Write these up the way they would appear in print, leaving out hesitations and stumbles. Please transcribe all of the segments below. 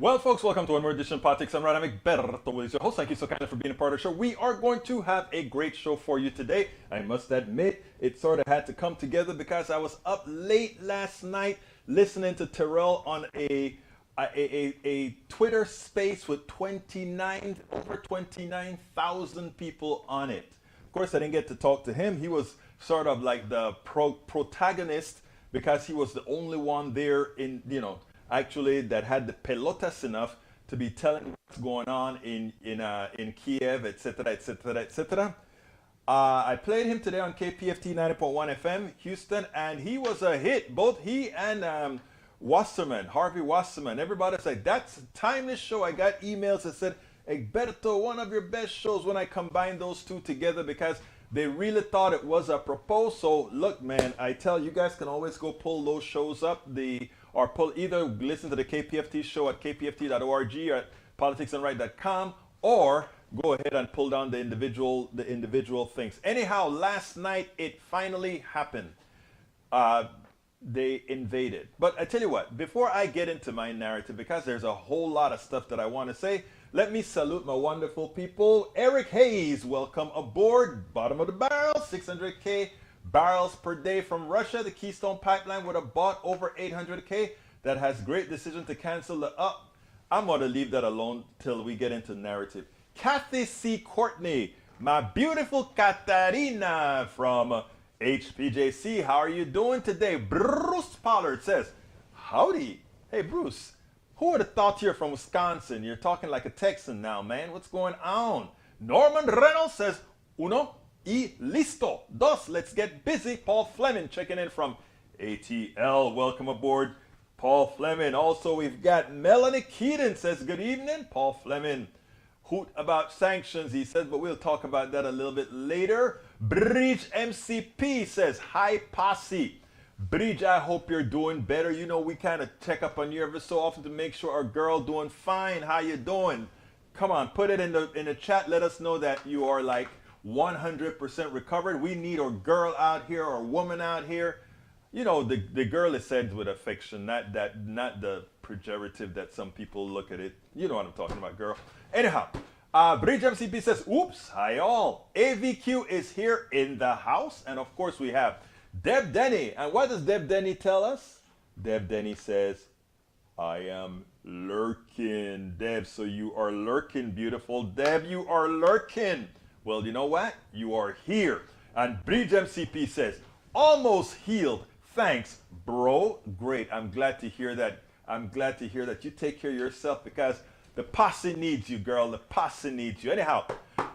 Well, folks, welcome to one more edition of Politics. I'm Rod. I'm Egberto Williams, your host. Thank you so kindly for being a part of the show. We are going to have a great show for you today. I must admit, it sort of had to come together because I was up late last night listening to Terrell on a Twitter space with over 29,000 people on it. Of course, I didn't get to talk to him. He was sort of like the protagonist because he was the only one there actually that had the pelotas enough to be telling what's going on in Kiev, etc., etc., etc. I played him today on KPFT 90.1 FM, Houston, and he was a hit. Both he and Harvey Wasserman. Everybody said, that's a timeless show. I got emails that said, Egberto, one of your best shows when I combined those two together because they really thought it was apropos. So look, man, I tell you guys can always go pull those shows up. Either listen to the KPFT show at kpft.org or at politicsandright.com, or go ahead and pull down the individual things. Anyhow, last night it finally happened. They invaded. But I tell you what, before I get into my narrative, because there's a whole lot of stuff that I want to say, let me salute my wonderful people. Eric Hayes, welcome aboard. Bottom of the barrel, 600K barrels per day from Russia. The Keystone Pipeline would have bought over 800K. That has great decision to cancel the up. I'm going to leave that alone till we get into narrative. Kathy C. Courtney, my beautiful Katarina from HPJC. How are you doing today? Bruce Pollard says, howdy. Hey, Bruce. Who would have thought you're from Wisconsin? You're talking like a Texan now, man. What's going on? Norman Reynolds says, uno y listo. Dos, let's get busy. Paul Fleming checking in from ATL. Welcome aboard, Paul Fleming. Also, we've got Melanie Keaton says, good evening. Paul Fleming. Hoot about sanctions, he says, but we'll talk about that a little bit later. Bridge MCP says, hi, posse. Bridge, I hope you're doing better. You know, we kind of check up on you every so often to make sure our girl doing fine. How you doing? Come on, put it in the chat. Let us know that you are like 100% recovered. We need our girl out here, our woman out here. You know, the girl is said with affection, not the pejorative that some people look at it. You know what I'm talking about, girl. Anyhow, Bridge MCP says, oops, hi all. AVQ is here in the house. And of course we have Deb Denny. And what does Deb Denny tell us? Deb Denny says, I am lurking. Deb, so you are lurking, beautiful. Deb, you are lurking. Well, you know what? You are here. And Bridge MCP says, almost healed. Thanks, bro. Great. I'm glad to hear that. I'm glad to hear that you take care of yourself because the posse needs you, girl. The posse needs you. Anyhow,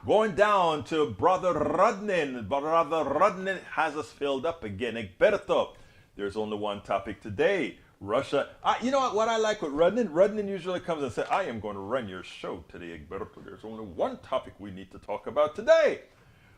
going down to Brother Rudnin. Brother Rudnin has us filled up again. Egberto, there's only one topic today. Russia. You know what I like with Rudnin? Rudnin usually comes and says, I am going to run your show today, Egberto. There's only one topic we need to talk about today.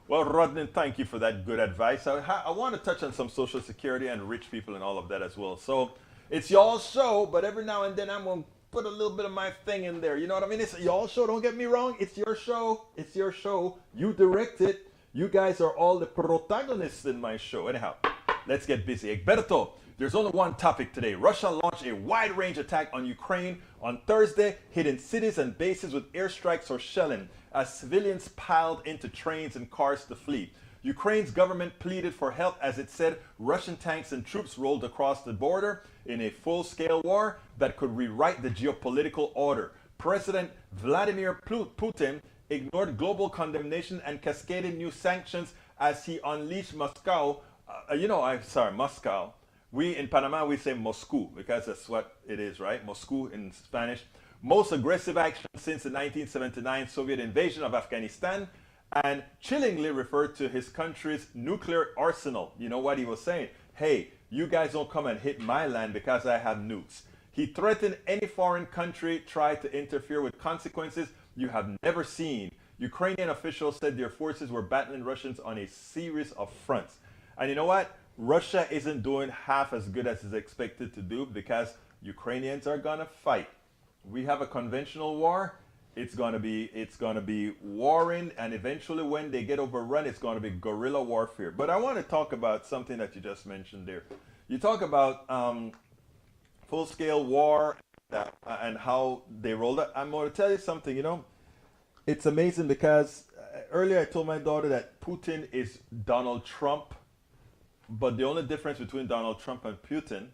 Well, Rudnin, thank you for that good advice. I want to touch on some Social Security and rich people and all of that as well. So it's y'all's show, but every now and then I'm going to put a little bit of my thing in there. You know what I mean? It's y'all's show. Don't get me wrong. It's your show. It's your show. You direct it. You guys are all the protagonists in my show. Anyhow, let's get busy. Egberto, there's only one topic today. Russia launched a wide-range attack on Ukraine on Thursday, hitting cities and bases with airstrikes or shelling as civilians piled into trains and cars to flee. Ukraine's government pleaded for help as it said Russian tanks and troops rolled across the border in a full-scale war that could rewrite the geopolitical order. President Vladimir Putin ignored global condemnation and cascaded new sanctions as he unleashed Moscow. Moscow. We in Panama, we say Moscow because that's what it is, right? Moscow in Spanish. Most aggressive action since the 1979 Soviet invasion of Afghanistan, and chillingly referred to his country's nuclear arsenal. You know what he was saying? Hey, you guys don't come and hit my land because I have nukes. He threatened any foreign country try to interfere with consequences you have never seen. Ukrainian officials said their forces were battling Russians on a series of fronts. And you know what? Russia isn't doing half as good as it's expected to do because Ukrainians are gonna fight. We have a conventional war. It's gonna be warring, and eventually when they get overrun, it's gonna be guerrilla warfare. But I want to talk about something that you just mentioned there. You talk about full-scale war, that and how they rolled it. I'm going to tell you something. It's amazing because earlier I told my daughter that Putin is Donald Trump, but the only difference between Donald Trump and Putin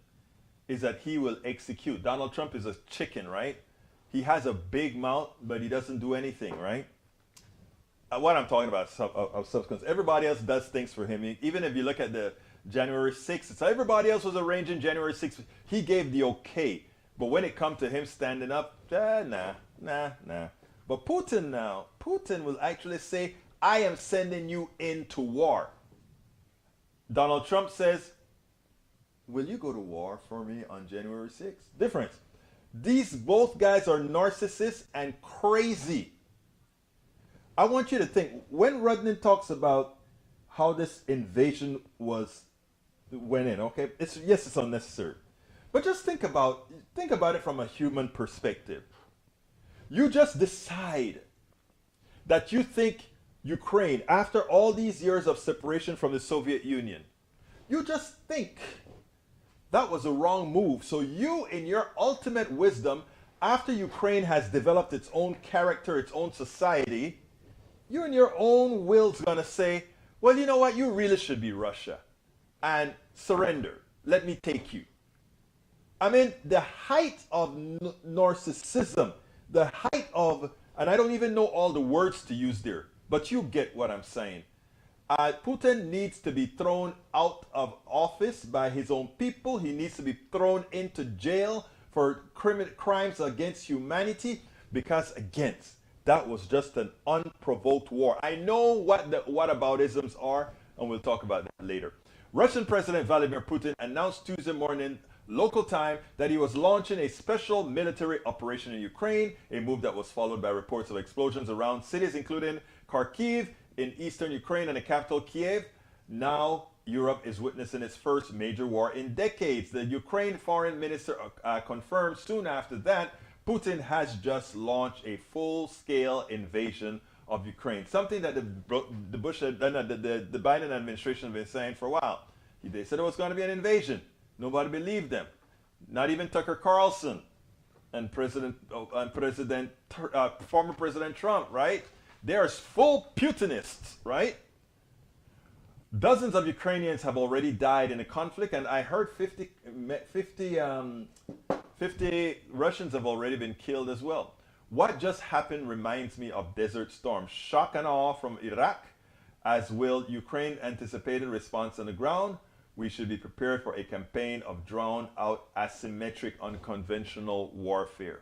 is that he will execute. Donald Trump is a chicken, right? He has a big mouth, but he doesn't do anything, right? What I'm talking about of substance. Everybody else does things for him. Even if you look at the January 6th, it's everybody else was arranging January 6th. He gave the okay. But when it comes to him standing up, nah. But Putin will actually say, I am sending you into war. Donald Trump says, will you go to war for me on January 6th? Difference. These both guys are narcissists and crazy. I want you to think, when Rudnin talks about how this invasion went in, okay? Yes, it's unnecessary. But just think about it from a human perspective. You just decide that you think Ukraine, after all these years of separation from the Soviet Union, you just think that was a wrong move. So you, in your ultimate wisdom, after Ukraine has developed its own character, its own society, you in your own will's gonna say, well, you know what, you really should be Russia and surrender. Let me take you. I mean, the height of narcissism, the height of, and I don't even know all the words to use there, but you get what I'm saying. Putin needs to be thrown out of office by his own people. He needs to be thrown into jail for crimes against humanity because, again, that was just an unprovoked war. I know what the whataboutisms are, and we'll talk about that later. Russian President Vladimir Putin announced Tuesday morning local time that he was launching a special military operation in Ukraine, a move that was followed by reports of explosions around cities including Kharkiv in eastern Ukraine and the capital Kiev. Now Europe is witnessing its first major war in decades. The Ukraine foreign minister confirmed soon after that Putin has just launched a full-scale invasion of Ukraine, something that the Biden administration has been saying for a while. They said it was going to be an invasion. Nobody believed them. Not even Tucker Carlson and former President Trump, right? They are full Putinists, right? Dozens of Ukrainians have already died in the conflict, and I heard 50 Russians have already been killed as well. What just happened reminds me of Desert Storm. Shock and awe from Iraq, as will Ukraine anticipated response on the ground. We should be prepared for a campaign of drawn-out, asymmetric, unconventional warfare.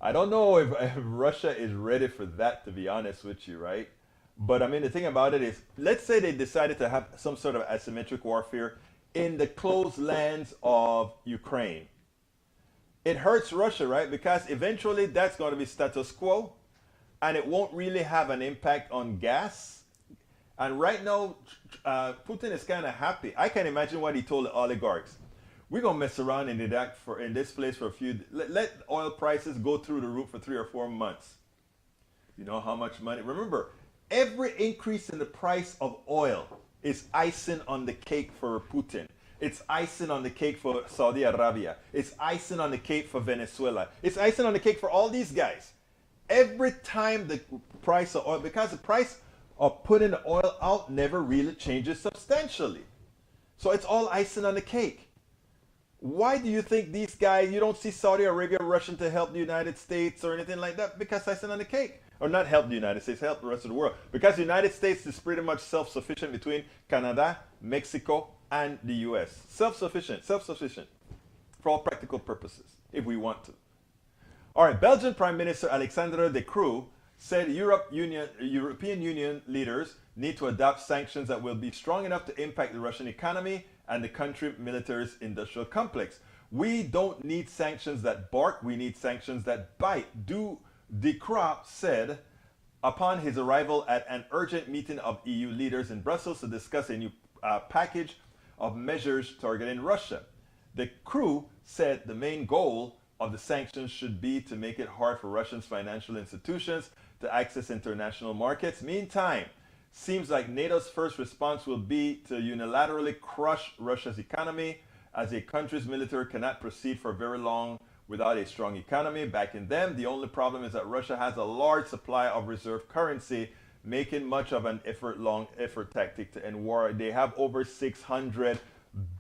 I don't know if Russia is ready for that, to be honest with you, right? But I mean, the thing about it is, let's say they decided to have some sort of asymmetric warfare in the closed lands of Ukraine. It hurts Russia, right? Because eventually that's going to be status quo, and it won't really have an impact on gas. And right now, Putin is kind of happy. I can imagine what he told the oligarchs. We're going to mess around in this place for a few, let oil prices go through the roof for 3 or 4 months. You know how much money? Remember, every increase in the price of oil is icing on the cake for Putin. It's icing on the cake for Saudi Arabia. It's icing on the cake for Venezuela. It's icing on the cake for all these guys. Every time the price of oil, because the price of putting the oil out never really changes substantially. So it's all icing on the cake. Why do you think these guys, you don't see Saudi Arabia rushing to help the United States or anything like that? Because icing on the cake. Or not help the United States, help the rest of the world. Because the United States is pretty much self-sufficient between Canada, Mexico, and the US. Self-sufficient for all practical purposes, if we want to. All right, Belgian Prime Minister Alexander De Croo said European Union leaders need to adopt sanctions that will be strong enough to impact the Russian economy and the country's military's industrial complex. We don't need sanctions that bark, we need sanctions that bite. De Croo said upon his arrival at an urgent meeting of EU leaders in Brussels to discuss a new package of measures targeting Russia. De Croo said the main goal of the sanctions should be to make it hard for Russia's financial institutions to access international markets. Meantime, seems like NATO's first response will be to unilaterally crush Russia's economy, as a country's military cannot proceed for very long without a strong economy backing them. The only problem is that Russia has a large supply of reserve currency, making much of an long effort tactic to end war. They have over $600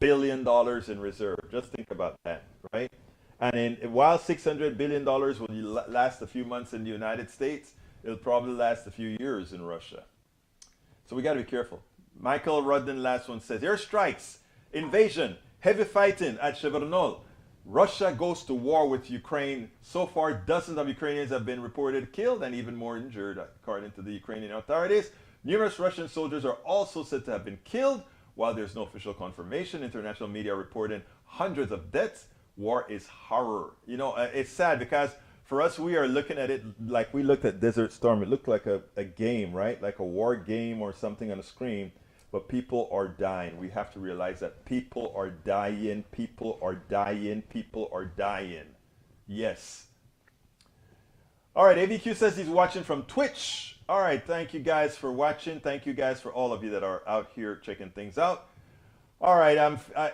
billion in reserve. Just think about that, right? And while $600 billion will last a few months in the United States, it'll probably last a few years in Russia. So we got to be careful. Michael Rudden, last one, says, airstrikes, invasion, heavy fighting at Chevronol. Russia goes to war with Ukraine. So far, dozens of Ukrainians have been reported killed and even more injured, according to the Ukrainian authorities. Numerous Russian soldiers are also said to have been killed. While there's no official confirmation, international media reporting hundreds of deaths. War is horror. You know, it's sad because for us, we are looking at it like we looked at Desert Storm. It looked like a game, right? Like a war game or something on a screen. But people are dying. We have to realize that people are dying. People are dying. People are dying. Yes. All right, AVQ says he's watching from Twitch. All right, thank you guys for watching. Thank you guys for all of you that are out here checking things out. All right,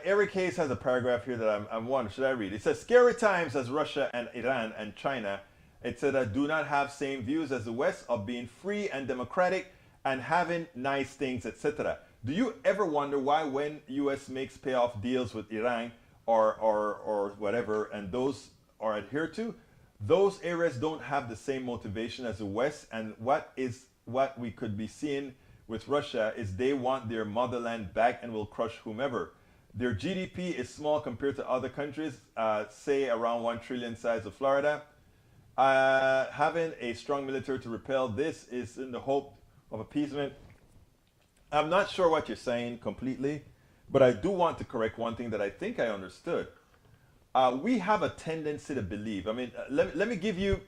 Eric Hayes has a paragraph here that I'm wondering, should I read? It says, scary times as Russia and Iran and China, it said, do not have same views as the West of being free and democratic and having nice things, etc. Do you ever wonder why when U.S. makes payoff deals with Iran or whatever, and those are adhered to, those areas don't have the same motivation as the West? And what we could be seeing with Russia is they want their motherland back and will crush whomever. Their GDP is small compared to other countries, say around 1 trillion size of Florida. Having a strong military to repel this is in the hope of appeasement. I'm not sure what you're saying completely, but I do want to correct one thing that I think I understood. We have a tendency to believe. I mean, let me give you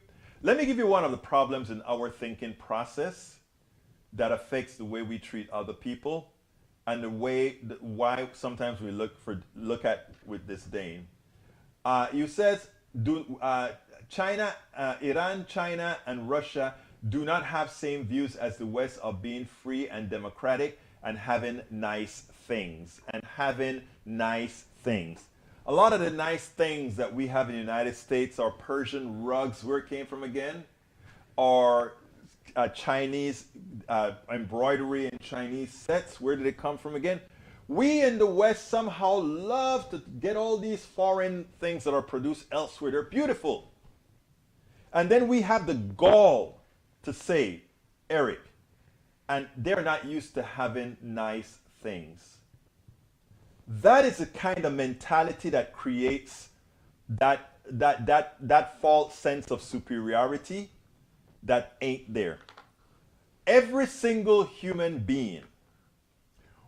one of the problems in our thinking process that affects the way we treat other people and the way why sometimes we look at with disdain. You says China, Iran, China, and Russia do not have same views as the West of being free and democratic and having nice things A lot of the nice things that we have in the United States are Persian rugs, where it came from again, or Chinese embroidery and Chinese sets. Where did it come from again? We in the West somehow love to get all these foreign things that are produced elsewhere. They're beautiful. And then we have the gall to say, Eric, and they're not used to having nice things. That is the kind of mentality that creates that false sense of superiority that ain't there. Every single human being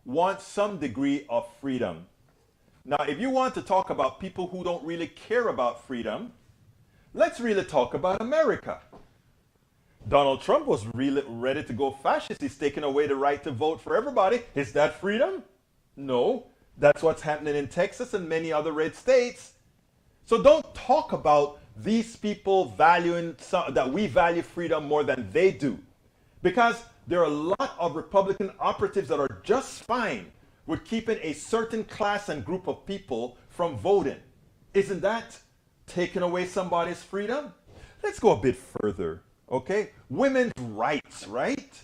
wants some degree of freedom. Now, if you want to talk about people who don't really care about freedom, let's really talk about America. Donald Trump was really ready to go fascist. He's taking away the right to vote for everybody. Is that freedom? No. That's what's happening in Texas and many other red states. So don't talk about these people valuing that we value freedom more than they do. Because there are a lot of Republican operatives that are just fine with keeping a certain class and group of people from voting. Isn't that taking away somebody's freedom? Let's go a bit further, okay? Women's rights, right?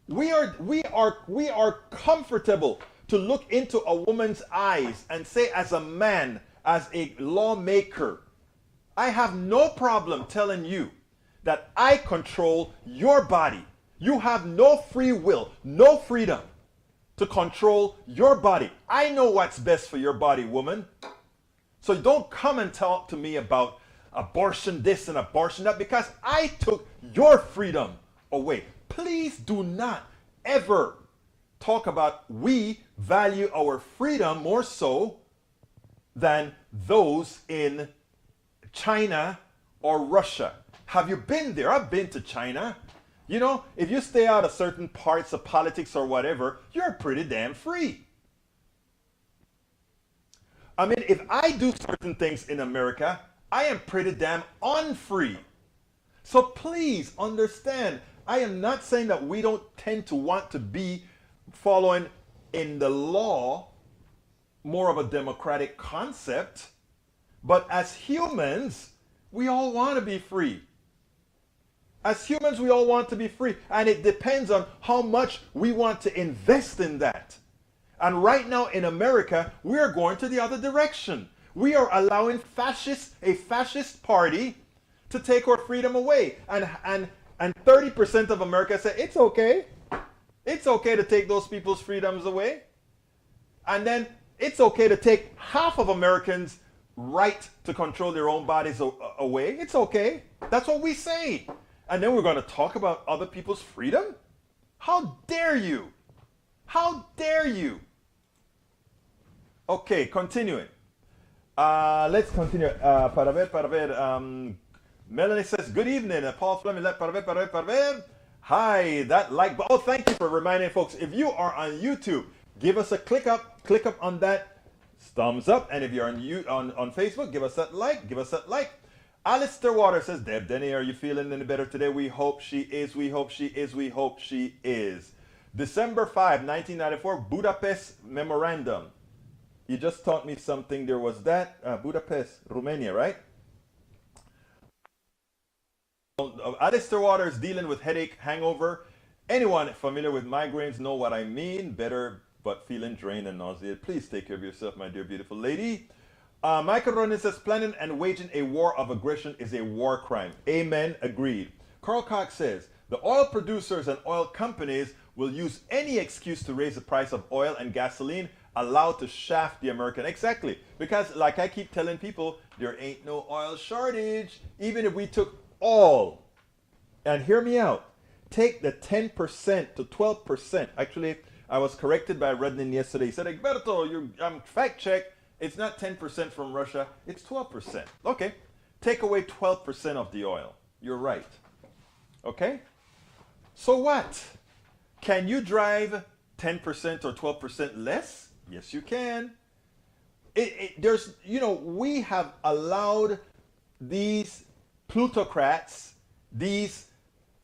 We are comfortable to look into a woman's eyes and say, as a man, as a lawmaker, I have no problem telling you that I control your body. You have no free will, no freedom to control your body. I know what's best for your body, woman. So don't come and talk to me about abortion this and abortion that, because I took your freedom away. Please do not ever talk about we value our freedom more so than those in China or Russia. Have you been there? I've been to China. You know, if you stay out of certain parts of politics or whatever, you're pretty damn free. I mean, if I do certain things in America, I am pretty damn unfree. So please understand, I am not saying that we don't tend to want to be following in the law more of a democratic concept, But as humans, we all want to be free. As humans, we all want to be free. And it depends on how much we want to invest in that. And right now in America, we are going to the other direction. We are allowing a fascist party to take our freedom away. And 30% of America say, it's okay. It's okay to take those people's freedoms away. And then it's okay to take half of Americans' right to control their own bodies away. It's okay. That's what we say. And then we're going to talk about other people's freedom? How dare you? How dare you? Okay, continuing. Let's continue. Para ver. Melanie says, good evening. Paul Fleming, para ver. Hi, that like button. Oh, thank you for reminding folks. If you are on YouTube, give us a click up on that thumbs up. And if you're on Facebook, give us that like. Alistair Water says, Deb Denny, are you feeling any better today? We hope she is. We hope she is. December 5, 1994, Budapest Memorandum. You just taught me something. There was that. Budapest, Romania, right? Alistair Water is dealing with headache, hangover. Anyone familiar with migraines know what I mean. Better, but feeling drained and nauseated. Please take care of yourself, my dear beautiful lady. Michael Ronan says, planning and waging a war of aggression is a war crime. Amen. Agreed. Carl Cox says, the oil producers and oil companies will use any excuse to raise the price of oil and gasoline, allowed to shaft the American. Exactly. Because like I keep telling people, there ain't no oil shortage. Even if we took all, and hear me out, take the 10% to 12%. Actually, I was corrected by Rudnin yesterday. He said, Egberto, fact check. It's not 10% from Russia, it's 12%. Okay, take away 12% of the oil. You're right. Okay? So what? Can you drive 10% or 12% less? Yes, you can. There's, we have allowed these plutocrats, these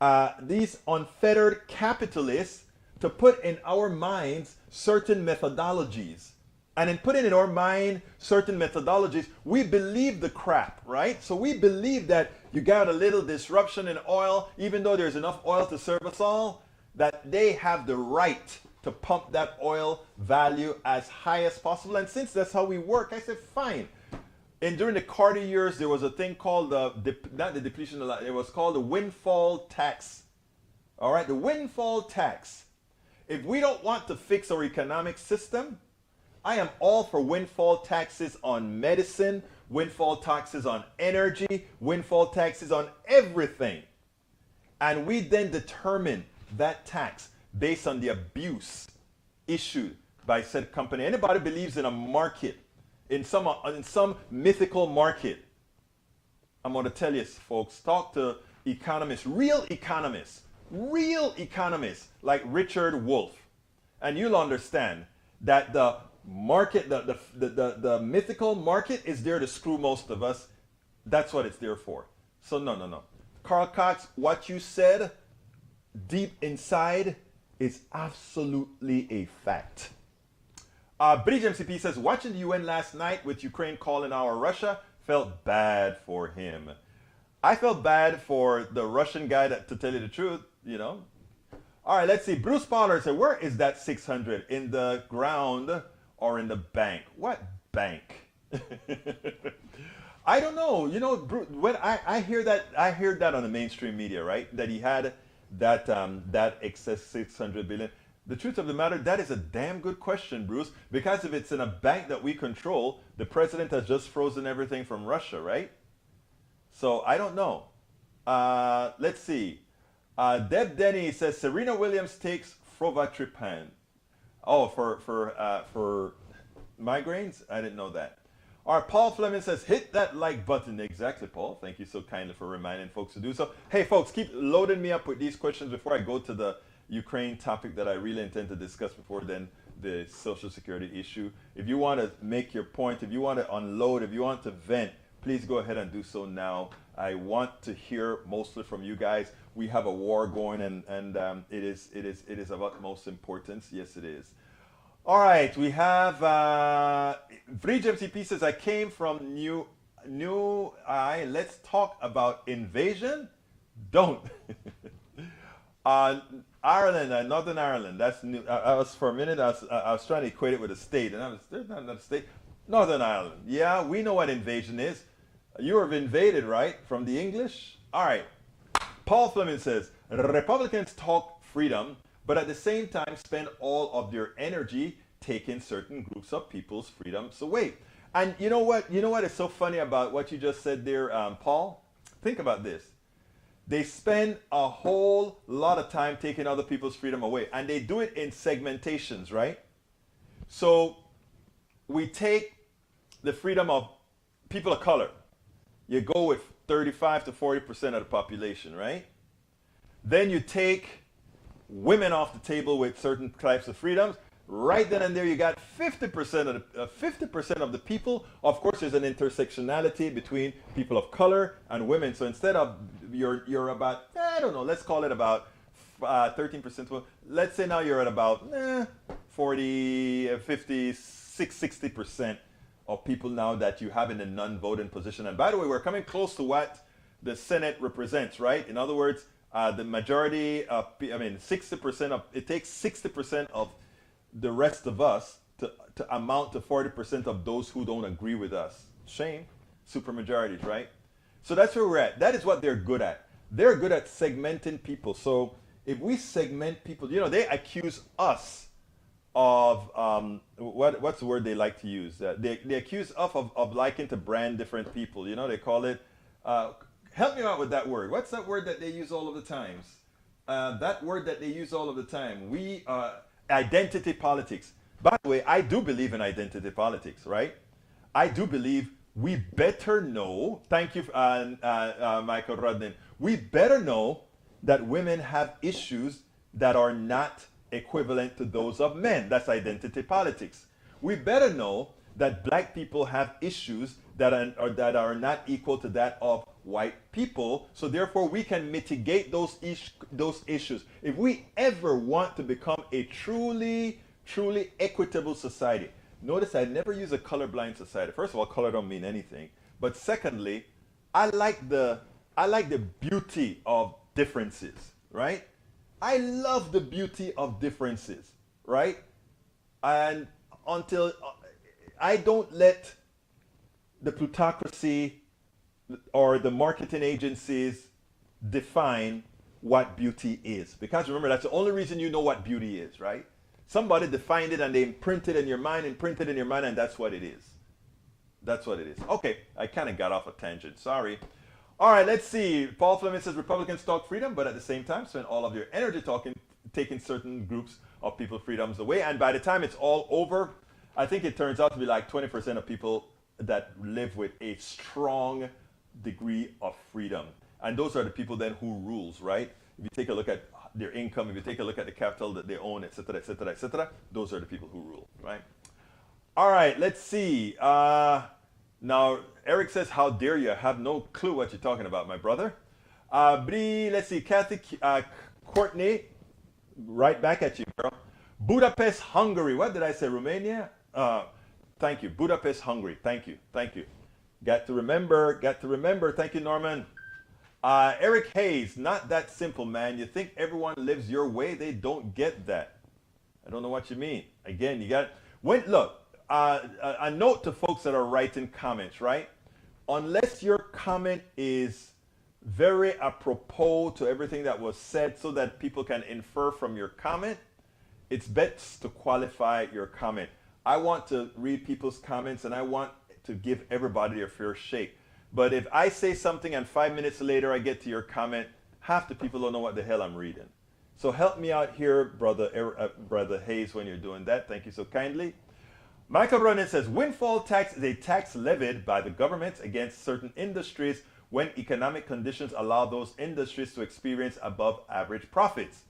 unfettered capitalists to put in our minds certain methodologies. And in putting in our mind certain methodologies, we believe the crap, right? So we believe that you got a little disruption in oil, even though there's enough oil to serve us all, that they have the right to pump that oil value as high as possible. And since that's how we work, I said, fine. And during the Carter years, there was a thing called not the depletion, it was called the windfall tax. All right, the windfall tax. If we don't want to fix our economic system, I am all for windfall taxes on medicine, windfall taxes on energy, windfall taxes on everything. And we then determine that tax based on the abuse issued by said company. Anybody believes in a market, in some mythical market, I'm going to tell you, folks, talk to economists, real economists like Richard Wolff, and you'll understand that the market, the mythical market is there to screw most of us. That's what it's there for. So no. Carl Cox, what you said deep inside is absolutely a fact. Bridge MCP says, watching the UN last night with Ukraine calling our Russia, felt bad for him. I felt bad for the Russian guy, to tell you the truth, All right, let's see. Bruce Pollard said, where is that 600? In the ground or in the bank? What bank? I don't know. When I hear that on the mainstream media, right? That he had that excess 600 billion. The truth of the matter, that is a damn good question, Bruce. Because if it's in a bank that we control, the president has just frozen everything from Russia, right? So I don't know. Let's see. Deb Denny says Serena Williams takes Frovatripan. Oh, for migraines? I didn't know that. All right, Paul Fleming says, hit that like button. Exactly, Paul. Thank you so kindly for reminding folks to do so. Hey, folks, keep loading me up with these questions before I go to the Ukraine topic that I really intend to discuss before then, the Social Security issue. If you want to make your point, if you want to unload, if you want to vent, please go ahead and do so now. I want to hear mostly from you guys. We have a war going, and it is of utmost importance. Yes, it is. All right, we have Bridge MCP says, I came from New let's talk about invasion. Don't. uh, Ireland, Northern Ireland. That's new. I was for a minute. I was trying to equate it with a state, and there's not another state. Northern Ireland. Yeah, we know what invasion is. You have invaded, right? From the English. All right. Paul Fleming says Republicans talk freedom, but at the same time spend all of their energy taking certain groups of people's freedoms away. And you know what? You know what is so funny about what you just said there, Paul? Think about this. They spend a whole lot of time taking other people's freedom away, and they do it in segmentations, right? So we take the freedom of people of color. You go with 35 to 40% of the population, right? Then you take women off the table with certain types of freedoms. Right then and there, you got 50% of the people. Of course, there's an intersectionality between people of color and women. So instead of you're about, I don't know, let's call it about 13%. Let's say now you're at about 40, 50, 60% of people now that you have in a non-voting position. And by the way, we're coming close to what the Senate represents, right? In other words, the majority, 60% of, it takes 60% of the rest of us to amount to 40% of those who don't agree with us. Shame. Supermajorities, right? So that's where we're at. That is what they're good at. They're good at segmenting people. So if we segment people, they accuse us of, what's the word they like to use? They accuse us of liking to brand different people. They call it, help me out with that word. What's that word that they use all of the times? That word that they use all of the time. Identity politics. By the way, I do believe in identity politics, right? I do believe we better know, thank you, Michael Rudnin, we better know that women have issues that are not equivalent to those of men. That's identity politics. We better know that black people have issues that are not equal to that of white people, so therefore we can mitigate those issues. If we ever want to become a truly equitable society, notice I never use a colorblind society. First of all, color don't mean anything, but secondly, I like the beauty of differences, right? I love the beauty of differences, right? And until I don't let the plutocracy or the marketing agencies define what beauty is. Because remember, that's the only reason you know what beauty is, right? Somebody defined it and they imprinted in your mind, and that's what it is. That's what it is. Okay, I kind of got off a tangent. Sorry. All right, let's see. Paul Fleming says Republicans talk freedom, but at the same time spend all of their energy taking certain groups of people's freedoms away. And by the time it's all over, I think it turns out to be like 20% of people that live with a strong degree of freedom. And those are the people then who rules, right? If you take a look at their income, if you take a look at the capital that they own, etc., etc., etc., those are the people who rule, right? All right, let's see. Now, Eric says, how dare you? I have no clue what you're talking about, my brother. Let's see, Kathy, Courtney, right back at you, girl. Budapest, Hungary. What did I say, Romania? Thank you. Budapest, Hungary. Thank you. Got to remember. Thank you, Norman. Eric Hayes, not that simple, man. You think everyone lives your way? They don't get that. I don't know what you mean. Again, you got, look, a note to folks that are writing comments, right? Unless your comment is very apropos to everything that was said so that people can infer from your comment, it's best to qualify your comment. I want to read people's comments and I want to give everybody their fair shake. But if I say something and 5 minutes later I get to your comment, half the people don't know what the hell I'm reading. So help me out here, Brother Hayes, when you're doing that. Thank you so kindly. Michael Ronan says, windfall tax is a tax levied by the government against certain industries when economic conditions allow those industries to experience above average profits.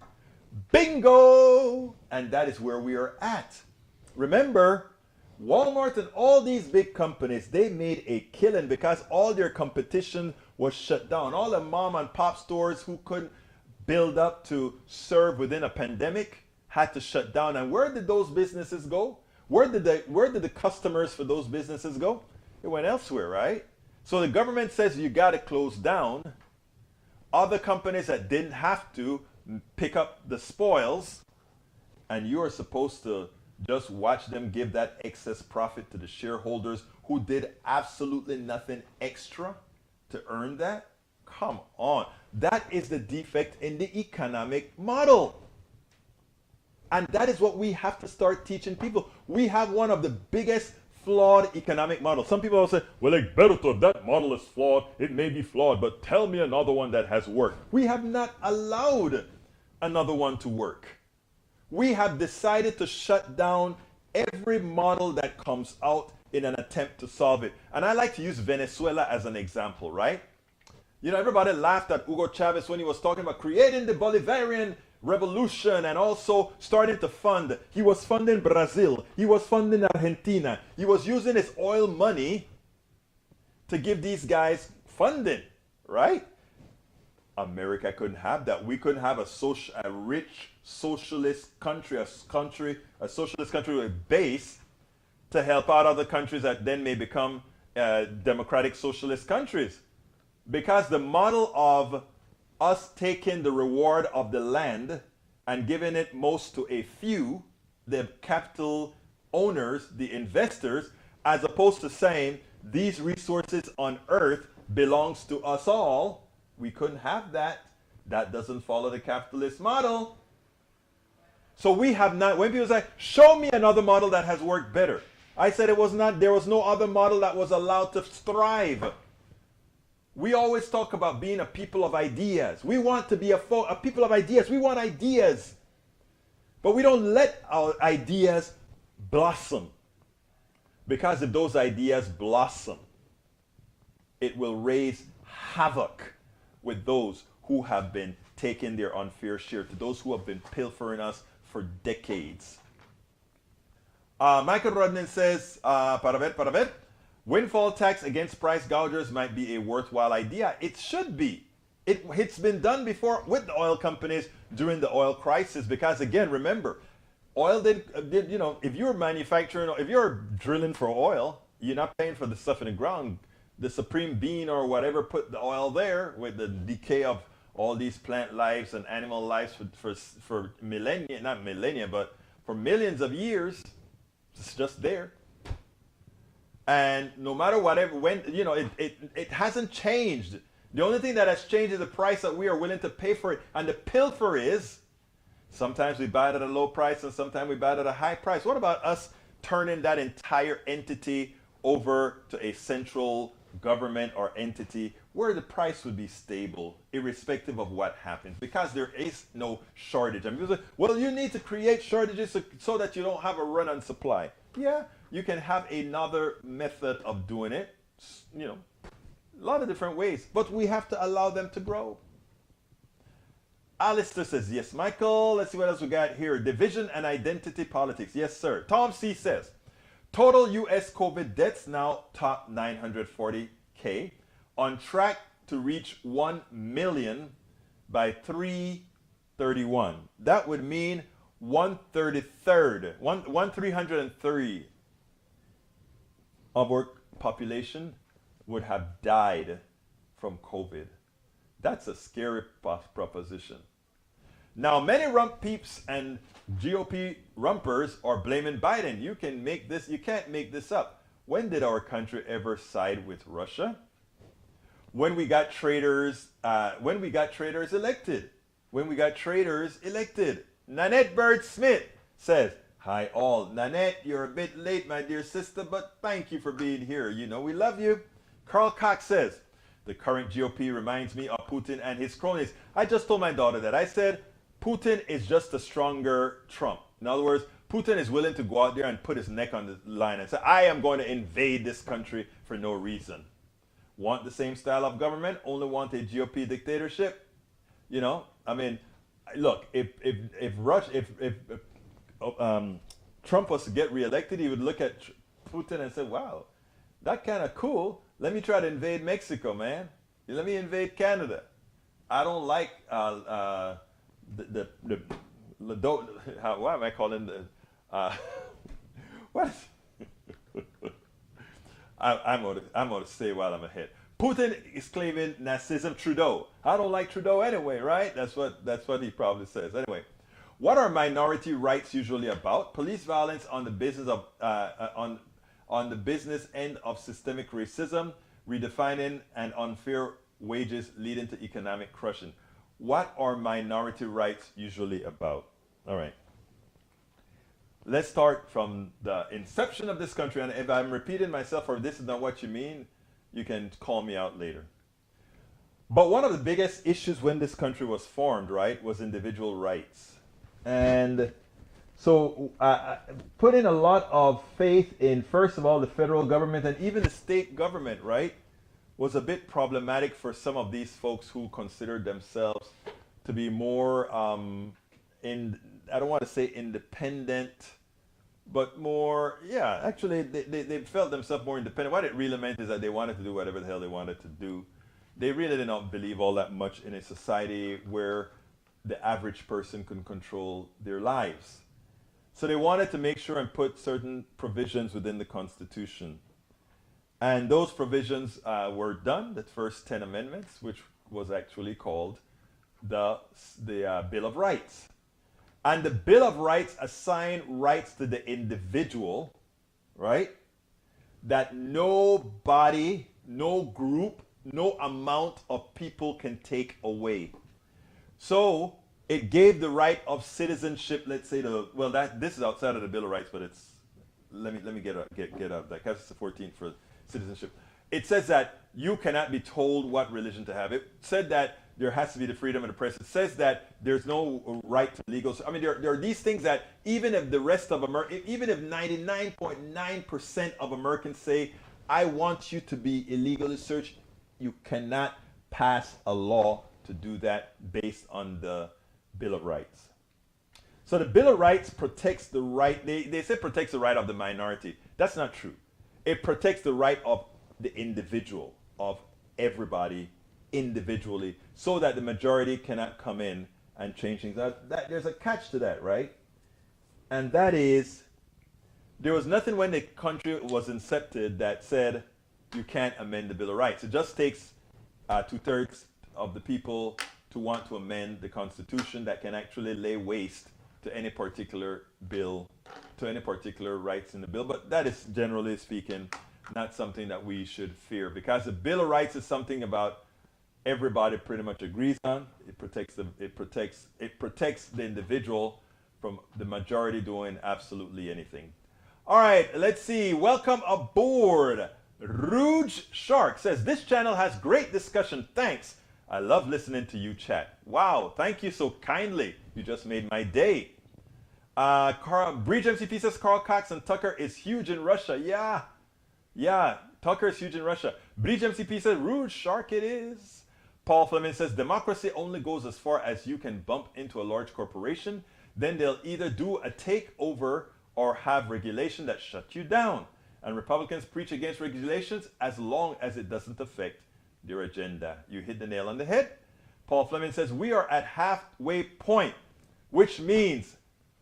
Bingo! And that is where we are at. Remember, Walmart and all these big companies, they made a killing because all their competition was shut down. All the mom and pop stores who couldn't build up to serve within a pandemic had to shut down. And where did those businesses go? Where did the customers for those businesses go? It went elsewhere, right? So the government says you got to close down. Other companies that didn't have to pick up the spoils, and you are supposed to just watch them give that excess profit to the shareholders who did absolutely nothing extra to earn that? Come on. That is the defect in the economic model. And that is what we have to start teaching people. We have one of the biggest flawed economic models. Some people will say, well, Egberto, that model is flawed. It may be flawed, but tell me another one that has worked. We have not allowed another one to work. We have decided to shut down every model that comes out in an attempt to solve it. And I like to use Venezuela as an example, right? You know, everybody laughed at Hugo Chavez when he was talking about creating the Bolivarian revolution and also starting to fund. He was funding Brazil. He was funding Argentina. He was using his oil money to give these guys funding, right? America couldn't have that. We couldn't have a rich socialist country, a socialist country with a base to help out other countries that then may become democratic socialist countries. Because the model of us taking the reward of the land and giving it most to a few, the capital owners, the investors, as opposed to saying these resources on earth belongs to us all, we couldn't have that. That doesn't follow the capitalist model. So we have not, when people say, show me another model that has worked better. I said there was no other model that was allowed to thrive. We always talk about being a people of ideas. We want to be a people of ideas. We want ideas. But we don't let our ideas blossom. Because if those ideas blossom, it will raise havoc with those who have been taking their unfair share, to those who have been pilfering us for decades. Michael Rodman says, para ver. Windfall tax against price gougers might be a worthwhile idea. It should be. It's been done before with the oil companies during the oil crisis because, again, remember, oil did if you're manufacturing, if you're drilling for oil, you're not paying for the stuff in the ground. The Supreme Being or whatever put the oil there with the decay of all these plant lives and animal lives for millennia, not millennia, but for millions of years. It's just there. And no matter whatever, it hasn't changed. The only thing that has changed is the price that we are willing to pay for it. And the pilfer is, sometimes we buy it at a low price and sometimes we buy it at a high price. What about us turning that entire entity over to a central government or entity where the price would be stable, irrespective of what happens? Because there is no shortage. And people say, well, you need to create shortages so that you don't have a run on supply. Yeah. You can have another method of doing it, a lot of different ways, but we have to allow them to grow. Alistair says, yes, Michael. Let's see what else we got here. Division and identity politics. Yes, sir. Tom C says, total U.S. COVID deaths now top 940K, on track to reach 1 million by 331. That would mean 1/303 of our population would have died from COVID. That's a scary proposition. Now, many rump peeps and GOP rumpers are blaming Biden. You can't make this up. When did our country ever side with Russia? When we got traitors elected. Nanette Bird Smith says, hi all. Nanette, you're a bit late, my dear sister, but thank you for being here. You know we love you. Carl Cox says, the current GOP reminds me of Putin and his cronies. I just told my daughter that. I said, Putin is just a stronger Trump. In other words, Putin is willing to go out there and put his neck on the line and say, I am going to invade this country for no reason. Want the same style of government, only want a GOP dictatorship? Look, if Trump was to get reelected, he would look at Putin and say, wow, that's kind of cool. Let me try to invade Mexico, man. Let me invade Canada. I don't like why am I calling the what? I'm gonna say while I'm ahead. Putin is claiming Nazism. Trudeau. I don't like Trudeau anyway, right? That's what he probably says. Anyway, what are minority rights usually about? Police violence on the business of on the business end of systemic racism, redefining and unfair wages leading to economic crushing. What are minority rights usually about? All right. Let's start from the inception of this country, and if I'm repeating myself or this is not what you mean, you can call me out later. But one of the biggest issues when this country was formed, right, was individual rights. And so putting a lot of faith in, first of all, the federal government and even the state government, right, was a bit problematic for some of these folks who considered themselves to be more, I don't want to say independent, but more, yeah, actually they felt themselves more independent. What it really meant is that they wanted to do whatever the hell they wanted to do. They really did not believe all that much in a society where the average person can control their lives. So they wanted to make sure and put certain provisions within the Constitution. And those provisions were done, the first 10 amendments, which was actually called the Bill of Rights. And the Bill of Rights assigned rights to the individual, right? That nobody, no group, no amount of people can take away. So it gave the right of citizenship, let's say, this is outside of the Bill of Rights, but it's, let me get out of that, because it's the 14th for citizenship. It says that you cannot be told what religion to have. It said that there has to be the freedom of the press. It says that there's no right to legal. I mean, there are these things that even if the rest of America, even if 99.9% of Americans say, I want you to be illegally searched, you cannot pass a law to do that based on the Bill of Rights. So the Bill of Rights protects the right, they say protects the right of the minority. That's not true. It protects the right of the individual, of everybody individually, so that the majority cannot come in and change things. There's a catch to that, right? And that is, there was nothing when the country was incepted that said you can't amend the Bill of Rights. It just takes 2/3 of the people to want to amend the Constitution that can actually lay waste to any particular bill, to any particular rights in the bill. But that is, generally speaking, not something that we should fear, because the Bill of Rights is something about everybody pretty much agrees on. It protects the individual from the majority doing absolutely anything. All right, let's see. Welcome aboard. Rouge Shark says, this channel has great discussion. Thanks. I love listening to you chat. Wow, thank you so kindly. You just made my day. Breach MCP says Carl Cox and Tucker is huge in Russia. Yeah, Tucker is huge in Russia. Breach MCP says Rouge Shark it is. Paul Fleming says democracy only goes as far as you can bump into a large corporation. Then they'll either do a takeover or have regulation that shut you down. And Republicans preach against regulations as long as it doesn't affect their agenda. You hit the nail on the head. Paul Fleming says, we are at halfway point, which means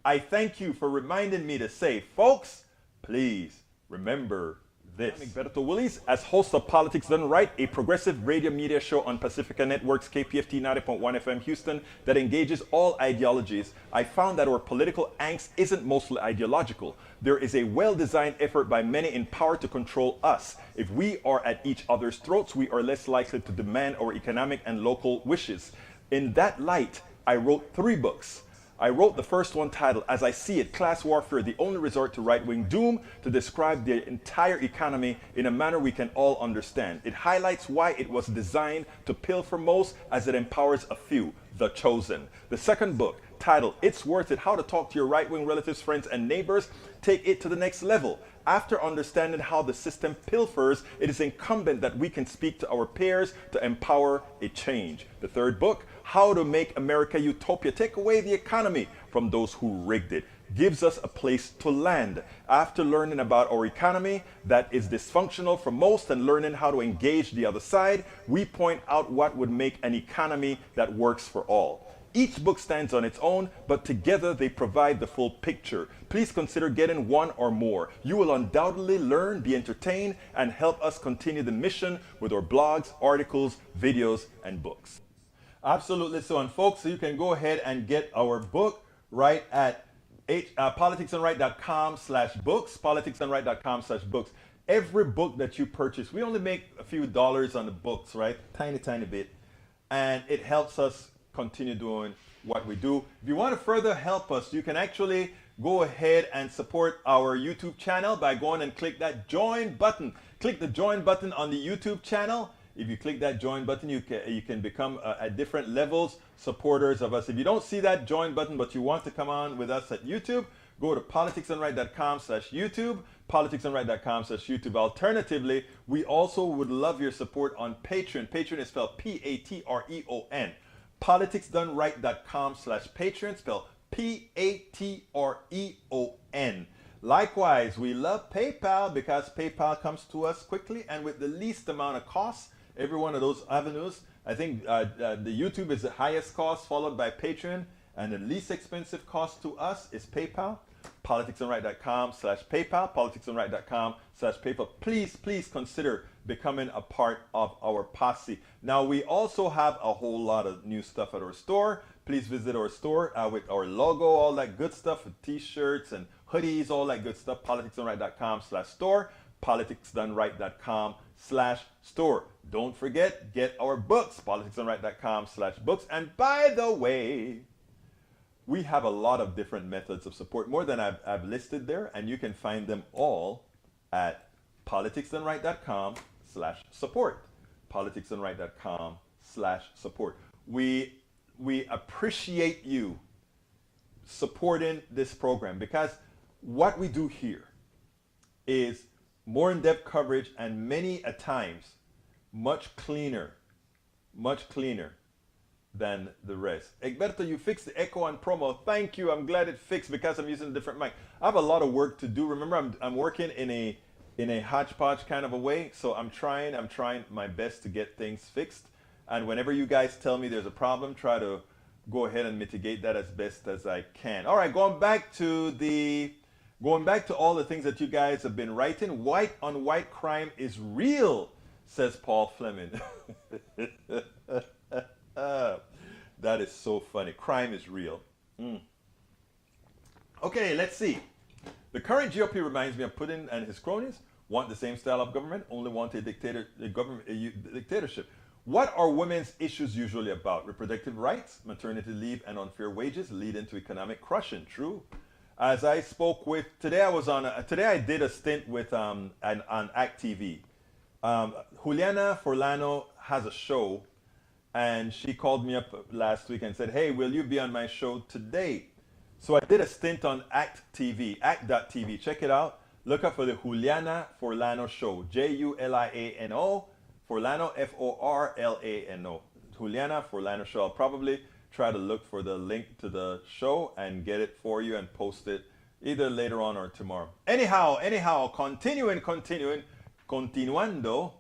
I thank you for reminding me to say, folks, please remember this. I'm Egberto Willies, as host of Politics Done Right, a progressive radio media show on Pacifica Network's KPFT 90.1 FM Houston that engages all ideologies. I found that our political angst isn't mostly ideological. There is a well-designed effort by many in power to control us. If we are at each other's throats, we are less likely to demand our economic and local wishes. In that light, I wrote 3 books. I wrote the first one titled, As I See It, Class Warfare, the Only Resort to Right-Wing Doom, to describe the entire economy in a manner we can all understand. It highlights why it was designed to pilfer most as it empowers a few, the chosen. The second book, titled, It's Worth It, How to Talk to Your Right-Wing Relatives, Friends, and Neighbors, take it to the next level. After understanding how the system pilfers, it is incumbent that we can speak to our peers to empower a change. The third book, How to Make America Utopia, Take Away the Economy from Those Who Rigged It, gives us a place to land. After learning about our economy that is dysfunctional for most and learning how to engage the other side, we point out what would make an economy that works for all. Each book stands on its own, but together they provide the full picture. Please consider getting one or more. You will undoubtedly learn, be entertained, and help us continue the mission with our blogs, articles, videos, and books. Absolutely so. And folks, so you can go ahead and get our book right at politicsandright.com/books, politicsandright.com/books. Every book that you purchase, we only make a few dollars on the books, right? Tiny, tiny bit. And it helps us continue doing what we do. If you want to further help us, you can actually go ahead and support our YouTube channel by going and click that join button. Click the join button on the YouTube channel. If you click that join button, you can become at different levels supporters of us. If you don't see that join button, but you want to come on with us at YouTube, go to politicsandright.com/YouTube, politicsandright.com/YouTube. Alternatively, we also would love your support on Patreon. Patreon is spelled Patreon. politicsdoneright.com/Patreon, spelled Patreon. Likewise, we love PayPal because PayPal comes to us quickly and with the least amount of costs. Every one of those avenues, I think the YouTube is the highest cost, followed by Patreon, and the least expensive cost to us is PayPal. politicsandright.com/PayPal, politicsandright.com/PayPal. Please consider becoming a part of our posse. Now, we also have a whole lot of new stuff at our store. Please visit our store with our logo, all that good stuff, with t-shirts and hoodies, all that good stuff. politicsdoneright.com/store, politicsdoneright.com/store. Don't forget, get our books, politicsdoneright.com/books. And by the way, we have a lot of different methods of support, more than I've listed there, and you can find them all at politicsdoneright.com/support. politicsdoneright.com/support. We appreciate you supporting this program, because what we do here is more in-depth coverage and many a times much cleaner than the rest. Egberto, you fixed the echo and promo. Thank you. I'm glad it fixed because I'm using a different mic. I have a lot of work to do. Remember, I'm working in a hodgepodge kind of a way, so I'm trying my best to get things fixed. And whenever you guys tell me there's a problem, try to go ahead and mitigate that as best as I can. All right, going back to all the things that you guys have been writing. White on white crime is real, says Paul Fleming. That is so funny. Crime is real. Okay, let's see. The current GOP reminds me of Putin and his cronies. Want the same style of government, only want a dictatorship. What are women's issues usually about? Reproductive rights, maternity leave, and unfair wages lead into economic crushing. True. As I spoke with today, I did a stint with on Act TV. Juliana Forlano has a show, and she called me up last week and said, "Hey, will you be on my show today?" So I did a stint on Act TV, act.tv. Check it out. Look up for the Juliana Forlano show. Juliano Forlano, Forlano. Juliana Forlano show. I'll probably try to look for the link to the show and get it for you and post it either later on or tomorrow. Anyhow, continuando.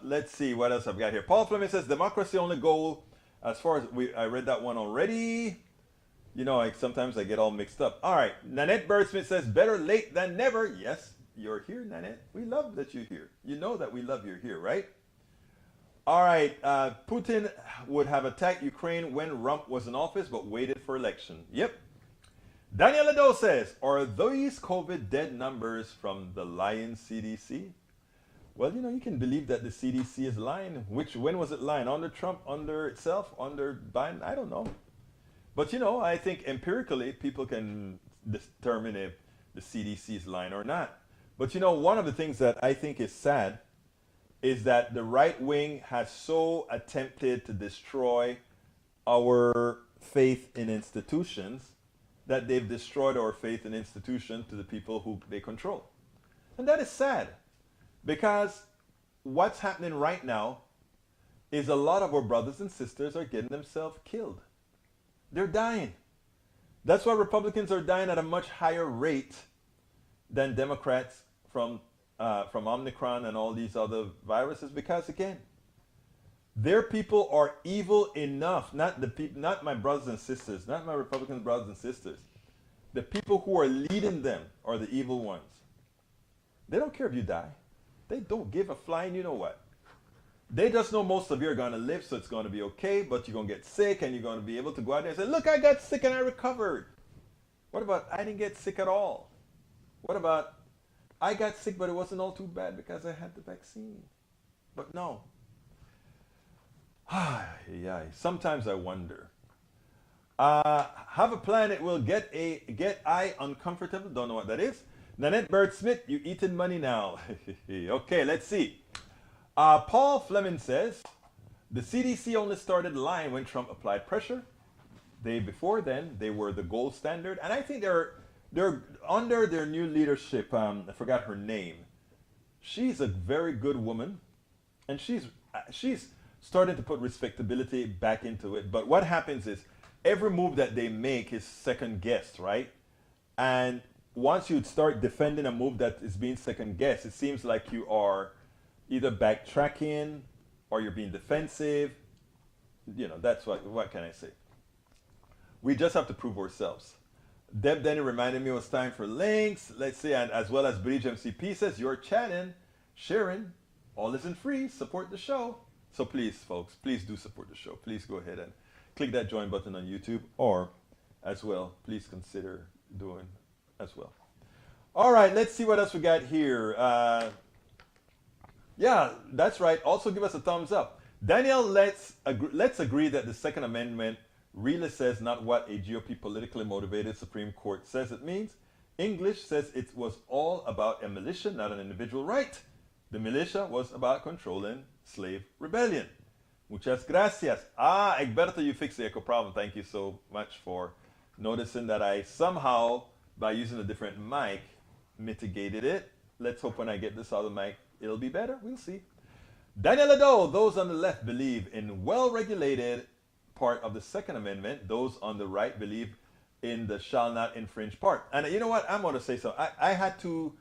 Let's see what else I've got here. Paul Fleming says democracy only goal, as far as I read that one already. You know, sometimes I get all mixed up. All right, Nanette Birdsmith says better late than never. Yes, you're here, Nanette. We love that you're here. You know that we love you're here, right? All right, Putin would have attacked Ukraine when Rump was in office, but waited for election. Yep. Daniel Lado says, are these COVID dead numbers from the lying CDC? Well, you know, you can believe that the CDC is lying. When was it lying? Under Trump, under itself, under Biden? I don't know. But, you know, I think empirically people can determine if the CDC is lying or not. But, you know, one of the things that I think is sad is that the right wing has so attempted to destroy our faith in institutions that they've destroyed our faith in institutions to the people who they control. And that is sad, because what's happening right now is a lot of our brothers and sisters are getting themselves killed. They're dying. That's why Republicans are dying at a much higher rate than Democrats from Omicron and all these other viruses, because again, Their people are evil enough, not my brothers and sisters, not my Republican brothers and sisters. The people who are leading them are the evil ones. They don't care if you die. They don't give a flying you know what. They just know most of you are going to live, so it's going to be okay, but you're going to get sick and you're going to be able to go out there and say, look, I got sick and I recovered. What about I didn't get sick at all? What about I got sick, but it wasn't all too bad because I had the vaccine? But no. Yeah, sometimes I wonder. Have a plan, it will get I uncomfortable. Don't know what that is. Nanette Bird Smith, you eating money now. Okay, let's see. Paul Fleming says, the CDC only started lying when Trump applied pressure. Before then, they were the gold standard. And I think they're under their new leadership. I forgot her name. She's a very good woman. And she's starting to put respectability back into it. But what happens is, every move that they make is second guessed, right? And once you start defending a move that is being second guessed, it seems like you are either backtracking or you're being defensive. You know, that's what can I say? We just have to prove ourselves. Deb Denny reminded me it was time for links. Let's see, and as well as Bridge MCP says, you're chatting, sharing, all isn't free, support the show. So please, folks, please do support the show. Please go ahead and click that join button on YouTube, or as well, please consider doing as well. All right, let's see what else we got here. Yeah, that's right. Also give us a thumbs up. Daniel, let's agree that the Second Amendment really says not what a GOP politically motivated Supreme Court says it means. English says it was all about a militia, not an individual right. The militia was about controlling slave rebellion. Muchas gracias. Egberto, you fixed the echo problem. Thank you so much for noticing that I somehow, by using a different mic, mitigated it. Let's hope when I get this other mic, it'll be better. We'll see. Daniel Lado, those on the left believe in well-regulated part of the Second Amendment. Those on the right believe in the shall not infringe part. And you know what? I'm going to say so. I had two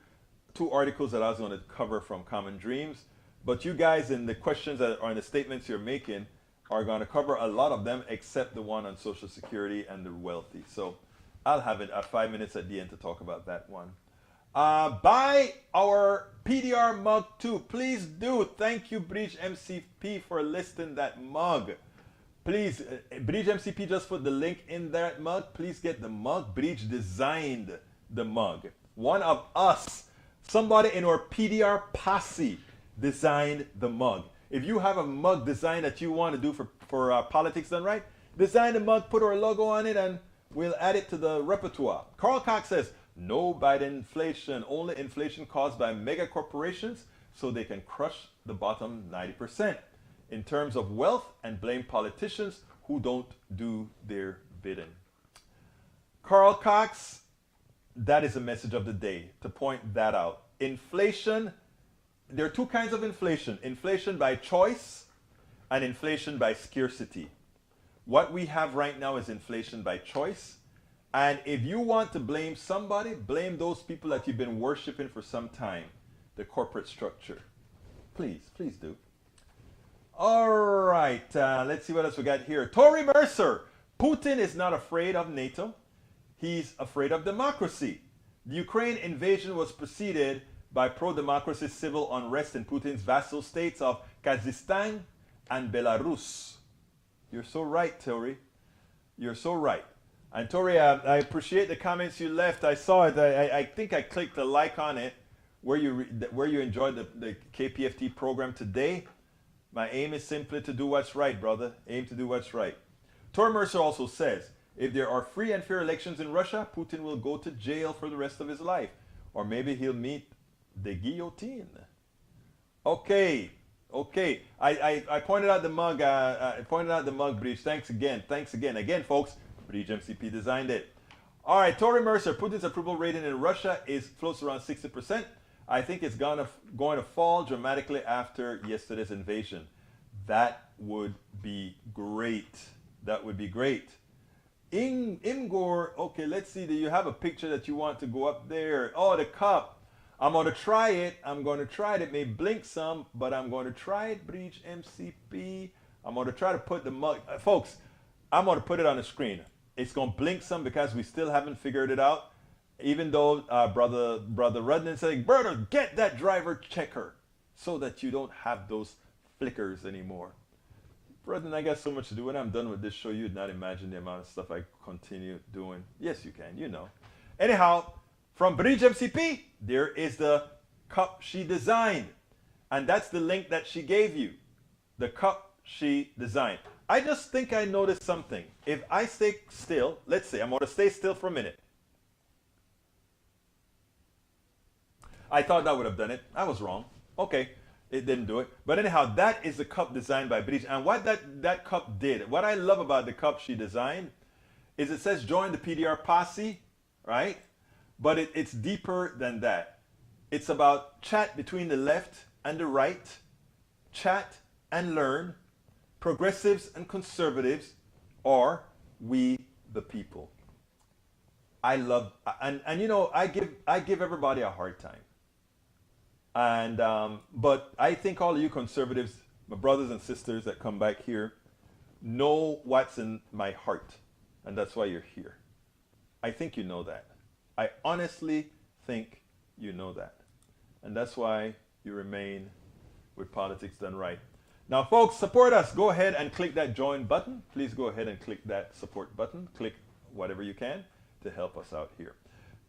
articles that I was going to cover from Common Dreams. But you guys, in the questions that are in the statements you're making, are going to cover a lot of them except the one on Social Security and the wealthy. So I'll have it at 5 minutes at the end to talk about that one. Buy our PDR mug too. Please do. Thank you, Bridge MCP, for listing that mug. Please, Bridge MCP just put the link in that mug. Please get the mug. Bridge designed the mug. One of us, somebody in our PDR posse, designed the mug. If you have a mug design that you want to do for Politics Done Right, design the mug, put our logo on it, and we'll add it to the repertoire. Carl Cox says, no Biden inflation, only inflation caused by mega corporations so they can crush the bottom 90% in terms of wealth and blame politicians who don't do their bidding. Carl Cox, that is the message of the day, to point that out. Inflation, there are two kinds of inflation. Inflation by choice and inflation by scarcity. What we have right now is inflation by choice. And if you want to blame somebody, blame those people that you've been worshiping for some time, the corporate structure. Please, please do. All right, let's see what else we got here. Tory Mercer, Putin is not afraid of NATO. He's afraid of democracy. The Ukraine invasion was preceded by pro-democracy civil unrest in Putin's vassal states of Kazakhstan and Belarus. You're so right, Tory. You're so right. And Tory, I appreciate the comments you left. I saw it. I think I clicked the like on it where you enjoyed the KPFT program today. My aim is simply to do what's right, brother. Aim to do what's right. Tory Mercer also says, if there are free and fair elections in Russia, Putin will go to jail for the rest of his life. Or maybe he'll meet the guillotine. Okay. Okay. I pointed out the mug. I pointed out the mug, Breach. Thanks again. Thanks again. Again, folks, Breach MCP designed it. All right, Tory Mercer, Putin's approval rating in Russia floats around 60%. I think it's going to fall dramatically after yesterday's invasion. That would be great. That would be great. Imgor, okay, let's see. Do you have a picture that you want to go up there? Oh, the cup. I'm going to try it. I'm going to try it. It may blink some, but I'm going to try it. Breach MCP. I'm going to try to put the mug, folks, I'm going to put it on the screen. It's going to blink some because we still haven't figured it out. Even though brother Rudnan saying, brother, get that driver checker so that you don't have those flickers anymore. Rudnan, I got so much to do. When I'm done with this show, you'd not imagine the amount of stuff I continue doing. Yes, you can, you know. Anyhow, from Bridge MCP, there is the cup she designed. And that's the link that she gave you. The cup she designed. I just think I noticed something. If I stay still, let's say I'm going to stay still for a minute. I thought that would have done it. I was wrong. Okay, it didn't do it. But anyhow, that is the cup designed by Bridge. And what that cup did, what I love about the cup she designed, is it says join the PDR posse, right? But it's deeper than that. It's about chat between the left and the right, chat and learn, progressives and conservatives, or we the people. I love, and you know, I give everybody a hard time. And but I think all of you conservatives, my brothers and sisters that come back here, know what's in my heart, and that's why you're here. I think you know that. I honestly think you know that, and that's why you remain with Politics Done Right. Now, folks, support us. Go ahead and click that join button. Please go ahead and click that support button. Click whatever you can to help us out here.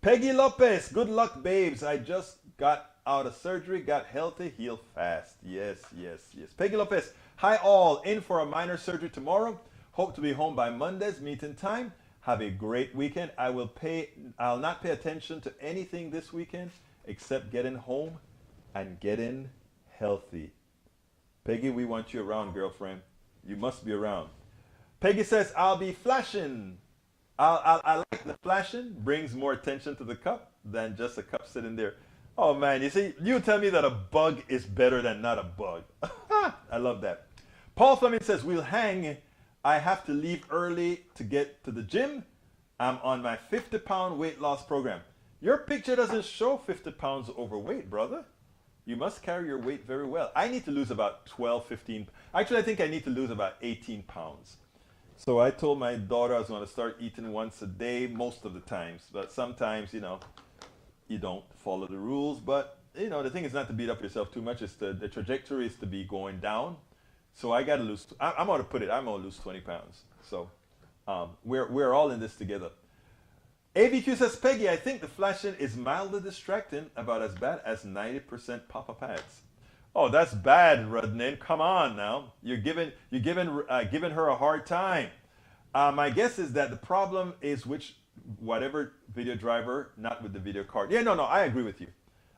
Peggy Lopez, good luck, babes. I just got out of surgery, got healthy, heal fast. Yes, yes, yes. Peggy Lopez, hi all. In for a minor surgery tomorrow. Hope to be home by Monday's meeting time. Have a great weekend. I'll not pay attention to anything this weekend except getting home and getting healthy. Peggy, we want you around, girlfriend. You must be around. Peggy says, I'll be flashing. I like the flashing. Brings more attention to the cup than just a cup sitting there. Oh, man. You see, you tell me that a bug is better than not a bug. I love that. Paul Fleming says, we'll hang. I have to leave early to get to the gym. I'm on my 50-pound weight loss program. Your picture doesn't show 50 pounds overweight, brother. You must carry your weight very well. I need to lose about 12, 15. Actually, I think I need to lose about 18 pounds. So I told my daughter I was going to start eating once a day most of the times. But sometimes, you know, you don't follow the rules. But, you know, the thing is not to beat up yourself too much. It's the trajectory is to be going down. So I got to lose. I'm going to put it. I'm going to lose 20 pounds. So we're all in this together. AVQ says, Peggy, I think the flashing is mildly distracting, about as bad as 90% Papa Pads. Oh, that's bad, Rudnin. Come on now. You're giving her a hard time. My guess is that the problem is whatever video driver, not with the video card. Yeah, no, I agree with you.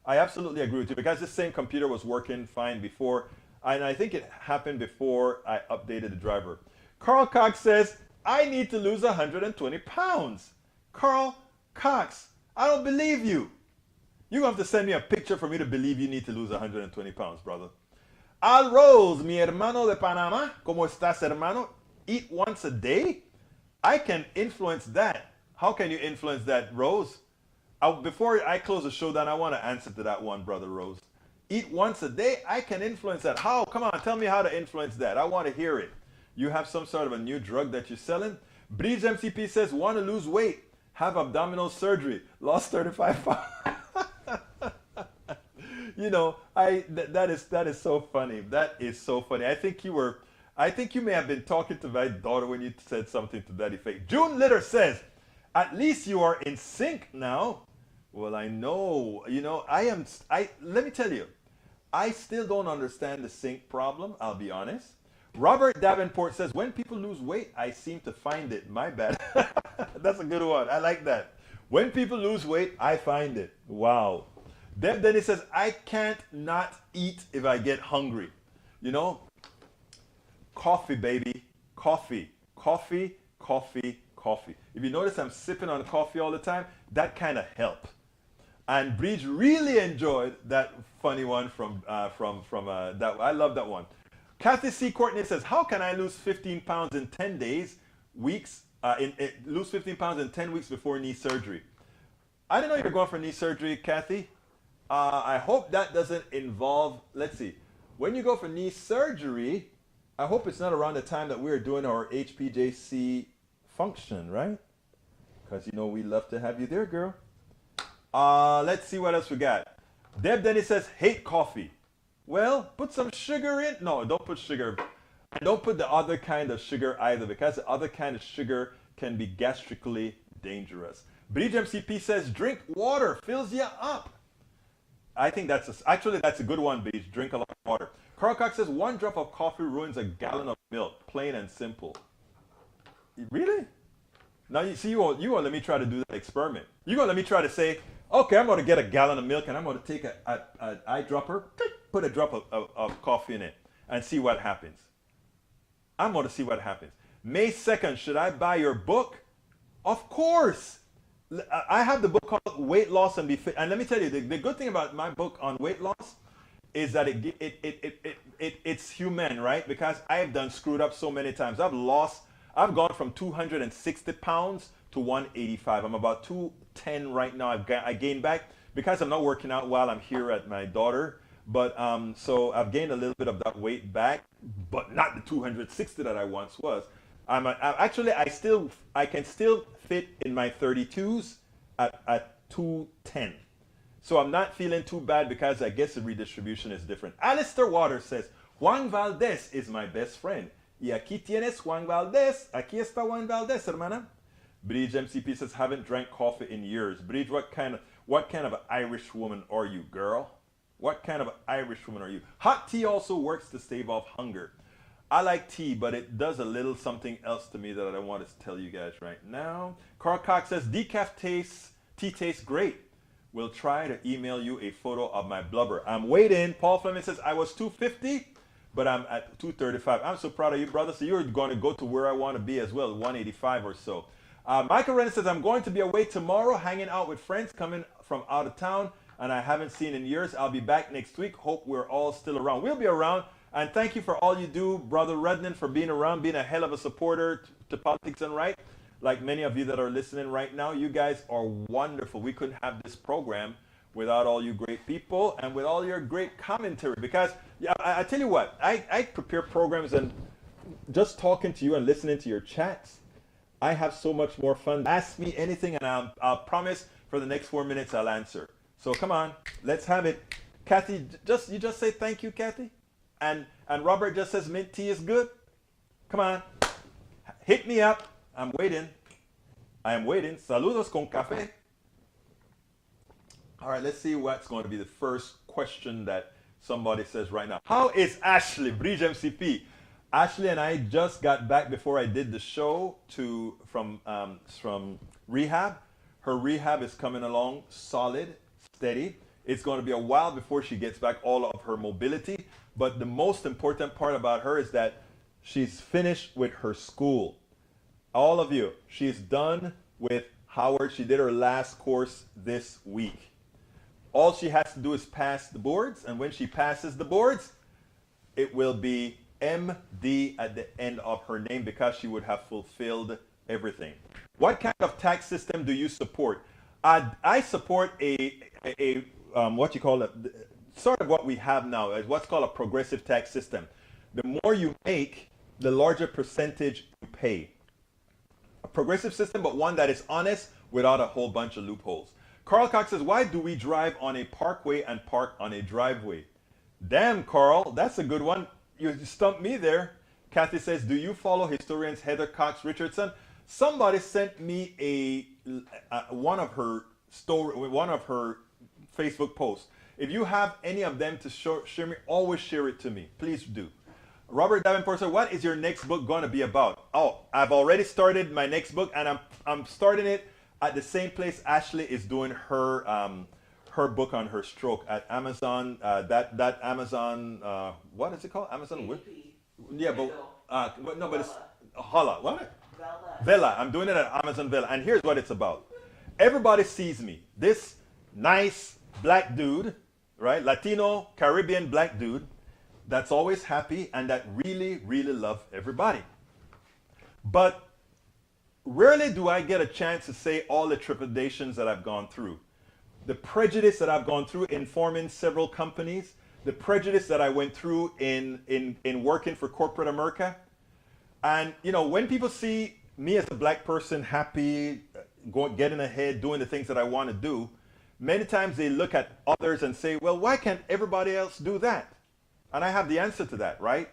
I absolutely agree with you because this same computer was working fine before, and I think it happened before I updated the driver. Carl Cox says, I need to lose 120 pounds. Carl Cox, I don't believe you. You're going to have to send me a picture for me to believe you need to lose 120 pounds, brother. Al Rose, mi hermano de Panamá, ¿cómo estás, hermano? Eat once a day? I can influence that. How can you influence that, Rose? Before I close the show down, I want to answer to that one, brother Rose. Eat once a day? I can influence that. How? Come on, tell me how to influence that. I want to hear it. You have some sort of a new drug that you're selling? Breeze MCP says, want to lose weight. Have abdominal surgery, lost 35 pounds. You know, that is so funny. That is so funny. I think you may have been talking to my daughter when you said something to that effect. June Litter says, at least you are in sync now. Well, I know. You know, let me tell you, I still don't understand the sync problem, I'll be honest. Robert Davenport says, when people lose weight, I seem to find it. My bad. That's a good one. I like that. When people lose weight, I find it. Wow. Deb Dennis says, I can't not eat if I get hungry. You know, coffee, baby. Coffee, coffee, coffee, coffee. If you notice I'm sipping on coffee all the time, that kind of helps. And Bridge really enjoyed that funny one from that. I love that one. Kathy C. Courtney says, how can I lose 15 pounds in 10 weeks, lose 15 pounds in 10 weeks before knee surgery? I don't know you're going for knee surgery, Kathy. I hope that doesn't involve, let's see, when you go for knee surgery, I hope it's not around the time that we're doing our HPJC function, right? Because you know we love to have you there, girl. Let's see what else we got. Deb Denny says, hate coffee. Well, put some sugar in. No, don't put sugar. And don't put the other kind of sugar either, because the other kind of sugar can be gastrically dangerous. Bridge MCP says, drink water, fills you up. I think actually that's a good one, Beach. Drink a lot of water. Carl Cox says, 1 drop of coffee ruins a gallon of milk. Plain and simple. Really? Now you see, you won't let me try to do that experiment. You're going to let me try to say, okay, I'm going to get a gallon of milk and I'm going to take an eyedropper, put a drop of coffee in it and see what happens. I'm going to see what happens. May 2nd, should I buy your book? Of course. I have the book called Weight Loss and Be Fit. And let me tell you, the good thing about my book on weight loss is that it's human, right? Because I've done screwed up so many times. I've gone from 260 pounds to 185. I'm about 210 right now. I gained back because I'm not working out while I'm here at my daughter. But so I've gained a little bit of that weight back, but not the 260 that I once was. I can still fit in my 32s at 210. So I'm not feeling too bad because I guess the redistribution is different. Alistair Waters says, Juan Valdez is my best friend. Y aquí tienes Juan Valdez. Aquí está Juan Valdez, hermana. Bridge MCP says, haven't drank coffee in years. Bridge, what kind of Irish woman are you, girl? What kind of Irish woman are you? Hot tea also works to stave off hunger. I like tea, but it does a little something else to me that I don't want to tell you guys right now. Carl Cox says, decaf tea tastes great. We'll try to email you a photo of my blubber. I'm waiting. Paul Fleming says, I was 250, but I'm at 235. I'm so proud of you, brother. So you're going to go to where I want to be as well, 185 or so. Michael Renner says, I'm going to be away tomorrow, hanging out with friends coming from out of town, and I haven't seen in years. I'll be back next week. Hope we're all still around. We'll be around. And thank you for all you do, Brother Rednan, for being around, being a hell of a supporter to Politics and Right. Like many of you that are listening right now, you guys are wonderful. We couldn't have this program without all you great people and with all your great commentary. Because yeah, I tell you what, I prepare programs, and just talking to you and listening to your chats, I have so much more fun. Ask me anything, and I'll promise for the next 4 minutes I'll answer. So come on, let's have it. Kathy, you just say thank you, Kathy. And Robert just says mint tea is good. Come on. Hit me up. I'm waiting. I am waiting. Saludos con café. All right, let's see what's going to be the first question that somebody says right now. How is Ashley, Bridge MCP? Ashley and I just got back before I did the show from rehab. Her rehab is coming along solid, steady. It's going to be a while before she gets back all of her mobility. But the most important part about her is that she's finished with her school. All of you, she's done with Howard. She did her last course this week. All she has to do is pass the boards. And when she passes the boards, it will be MD at the end of her name because she would have fulfilled everything. What kind of tax system do you support? I support what you call it, sort of what we have now, is what's called a progressive tax system. The more you make, the larger percentage you pay. A progressive system, but one that is honest without a whole bunch of loopholes. Carl Cox says, why do we drive on a parkway and park on a driveway? Damn, Carl, that's a good one. You stumped me there. Kathy says, do you follow historians Heather Cox Richardson? Somebody sent me one of her Facebook posts. If you have any of them to share me, always share it to me. Please do. Robert Davenport said, what is your next book going to be about? Oh, I've already started my next book, and I'm starting it at the same place Ashley is doing her book on her stroke at Amazon. That Amazon, what is it called? Amazon? Yeah, but it's Holla. What? Vela. I'm doing it at Amazon Vela, and here's what it's about. Everybody sees me. This nice black dude, right? Latino, Caribbean black dude that's always happy and that really, really loves everybody. But rarely do I get a chance to say all the trepidations that I've gone through. The prejudice that I've gone through in forming several companies, the prejudice that I went through in working for corporate America. And when people see me as a black person happy, getting ahead, doing the things that I want to do, many times they look at others and say, well, why can't everybody else do that? And I have the answer to that, right?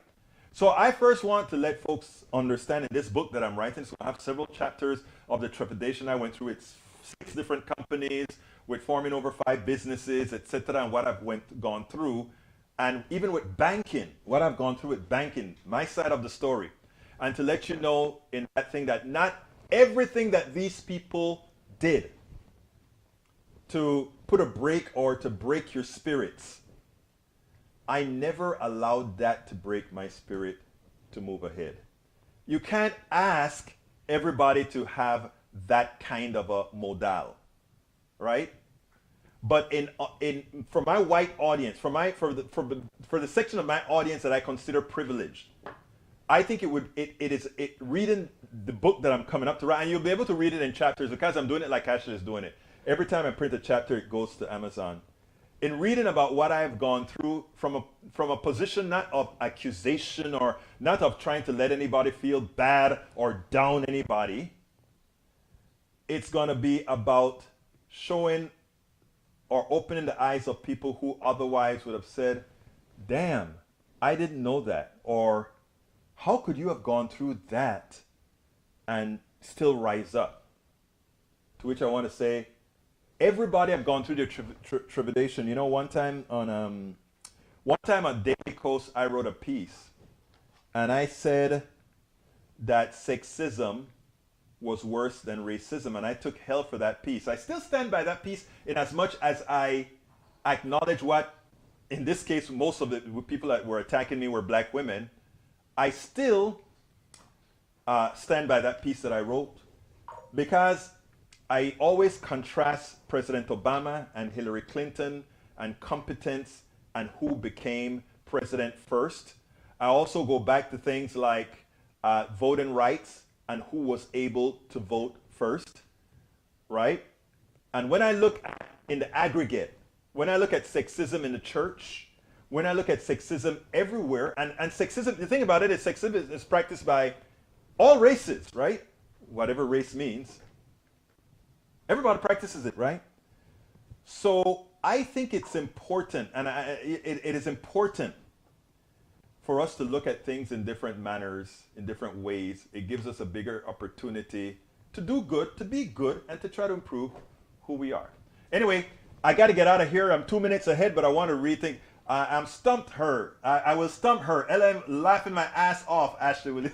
So I first want to let folks understand in this book that I'm writing, so I have several chapters of the trepidation I went through. It's 6 different companies with forming over 5 businesses, etc., and what I've gone through. And even with banking, what I've gone through with banking, my side of the story. And to let you know in that thing that not everything that these people did to put a break or to break your spirits, I never allowed that to break my spirit to move ahead. You can't ask everybody to have that kind of a modal, right? But for my white audience, for the section of my audience that I consider privileged, I think reading the book that I'm coming up to write, and you'll be able to read it in chapters because I'm doing it like Ashley is doing it. Every time I print a chapter, it goes to Amazon. In reading about what I've gone through from a position not of accusation or not of trying to let anybody feel bad or down anybody, it's going to be about showing or opening the eyes of people who otherwise would have said, damn, I didn't know that. Or how could you have gone through that and still rise up? To which I want to say, everybody have gone through their tribulation. One time on Daily Kos, I wrote a piece, and I said that sexism was worse than racism, and I took hell for that piece. I still stand by that piece in as much as I acknowledge what, in this case, most of the people that were attacking me were black women. I still stand by that piece that I wrote because I always contrast President Obama and Hillary Clinton and competence and who became president first. I also go back to things like voting rights and who was able to vote first, right? And when I look at, in the aggregate, when I look at sexism in the church, when I look at sexism everywhere, and sexism, the thing about it is sexism is practiced by all races, right? Whatever race means. Everybody practices it, right? So I think it's important, and it is important for us to look at things in different manners, in different ways. It gives us a bigger opportunity to do good, to be good, and to try to improve who we are. Anyway, I got to get out of here. I'm 2 minutes ahead, but I want to rethink. I'm stumped her. I will stump her. LM laughing my ass off, Ashley.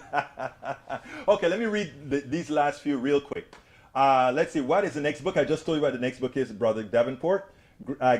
Okay, let me read these last few real quick. Let's see, what is the next book? I just told you what the next book is, Brother Davenport.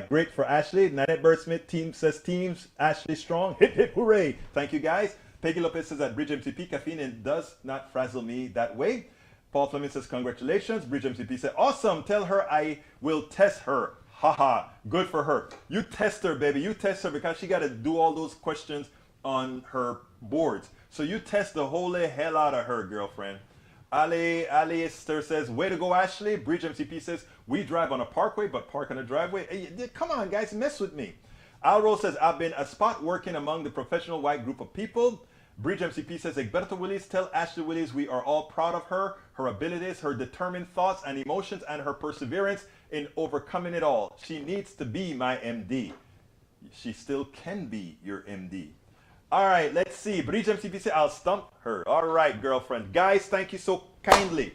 Great for Ashley. Nanette Birdsmith, team says teams. Ashley strong. Hip, hip, hooray. Thank you, guys. Peggy Lopez says at Bridge MCP, caffeine does not frazzle me that way. Paul Fleming says congratulations. Bridge MCP said, awesome. Tell her I will test her. Haha, good for her. You test her, baby. You test her because she got to do all those questions on her boards. So you test the holy hell out of her, girlfriend. Ali Esther says, way to go, Ashley. Bridge MCP says, we drive on a parkway, but park on a driveway. Hey, come on, guys, mess with me. Alro says, I've been a spot working among the professional white group of people. Bridge MCP says, Egberto Willis, tell Ashley Willis we are all proud of her, her abilities, her determined thoughts and emotions, and her perseverance in overcoming it all. She needs to be my MD. She still can be your MD. All right, let's see. Bridge MCP said, I'll stump her. All right, girlfriend. Guys, thank you so kindly.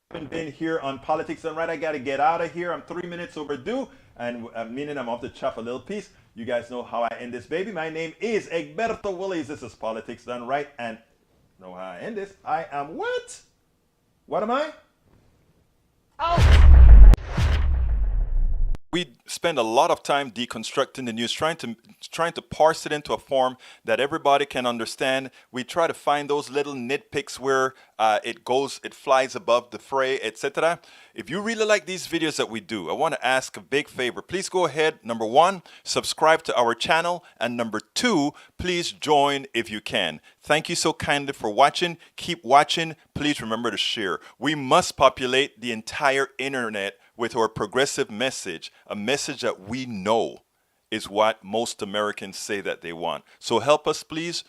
I haven't been here on Politics Done Right. I got to get out of here. I'm 3 minutes overdue, and meaning I'm off to chop a little piece. You guys know how I end this, baby. My name is Egberto Willis. This is Politics Done Right, and you know how I end this. I am what? What am I? Oh! We spend a lot of time deconstructing the news, trying to parse it into a form that everybody can understand. We try to find those little nitpicks where it flies above the fray, etc. If you really like these videos that we do, I want to ask a big favor. Please go ahead, number 1, subscribe to our channel, and number 2, please join if you can. Thank you so kindly for watching. Keep watching. Please remember to share. We must populate the entire internet with our progressive message, a message that we know is what most Americans say that they want. So help us, please.